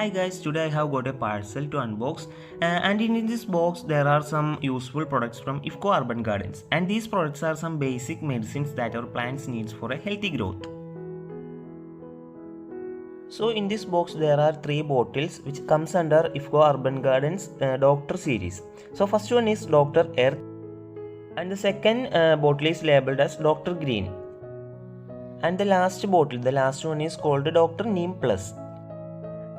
Hi guys, today I have got a parcel to unbox and in this box there are some useful products from IFFCO Urban Gardens, and these products are some basic medicines that our plants needs for a healthy growth. So in this box there are 3 bottles which comes under IFFCO Urban Gardens Doctor series. So first one is Dr. Earth and the second bottle is labeled as Dr. Green, and the last one is called Dr. Neem Plus.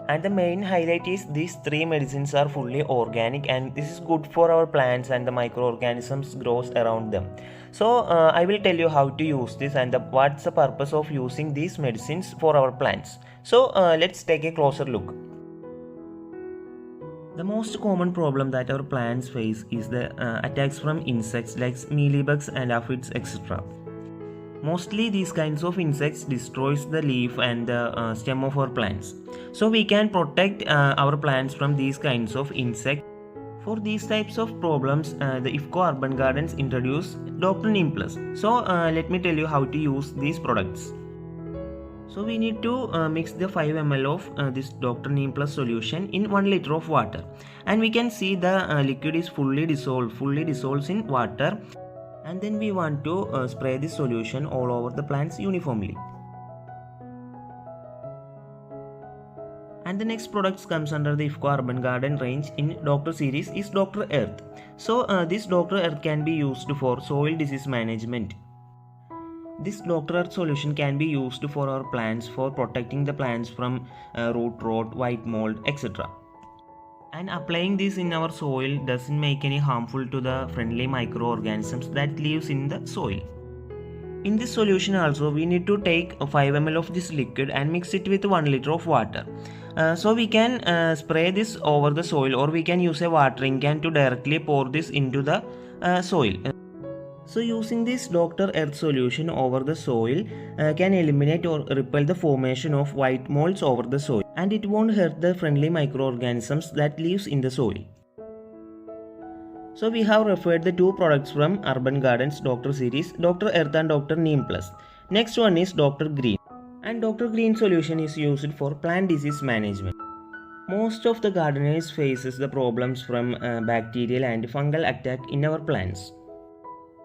And the main highlight is these 3 medicines are fully organic, and this is good for our plants and the microorganisms grows around them. So I will tell you how to use this and what's the purpose of using these medicines for our plants. So let's take a closer look. The most common problem that our plants face is the attacks from insects like mealybugs and aphids, etc. Mostly these kinds of insects destroys the leaf and the stem of our plants. So we can protect our plants from these kinds of insects. For these types of problems, the IFFCO Urban Gardens introduce Dr. Neem Plus. So let me tell you how to use these products. So we need to mix the 5 ml of this Dr. Neem Plus solution in 1 liter of water. And we can see the liquid is fully dissolves in water. And then we want to spray this solution all over the plants uniformly. And the next products comes under the IFFCO Urban Garden range in Doctor series is Dr. Earth. So this Dr. Earth can be used for soil disease management. This Dr. Earth solution can be used for our plants for protecting the plants from root rot, white mold, etc. And applying this in our soil doesn't make any harmful to the friendly microorganisms that lives in the soil. In this solution also we need to take 5 ml of this liquid and mix it with 1 liter of water. So we can spray this over the soil, or we can use a watering can to directly pour this into the soil. So using this Dr. Earth solution over the soil can eliminate or repel the formation of white molds over the soil, and it won't hurt the friendly microorganisms that lives in the soil. So we have referred the 2 products from Urban Gardens Doctor series, Dr. Earth and Dr. Neem Plus. Next one is Dr. Green, and Dr. Green solution is used for plant disease management. Most of the gardeners faces the problems from bacterial and fungal attack in our plants.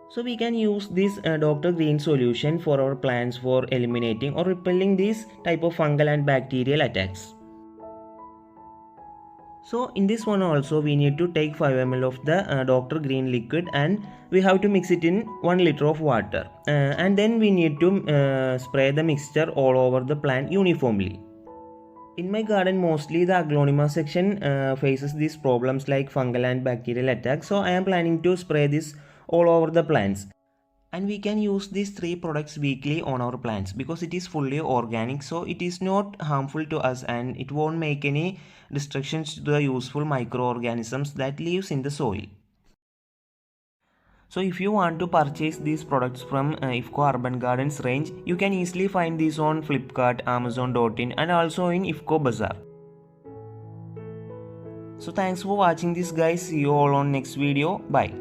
So we can use this Dr. Green solution for our plants for eliminating or repelling these type of fungal and bacterial attacks. So in this one also we need to take 5 ml of the Dr. Green liquid and we have to mix it in 1 liter of water. And then we need to spray the mixture all over the plant uniformly. In my garden mostly the aglonema section faces these problems like fungal and bacterial attacks. So I am planning to spray this all over the plants, and we can use these 3 products weekly on our plants because it is fully organic, so it is not harmful to us and it won't make any destructions to the useful microorganisms that lives in the soil. So if you want to purchase these products from IFFCO Urban Gardens range, you can easily find these on Flipkart, Amazon.in and also in IFFCO Bazaar. So thanks for watching this guys. See you all on next video. Bye.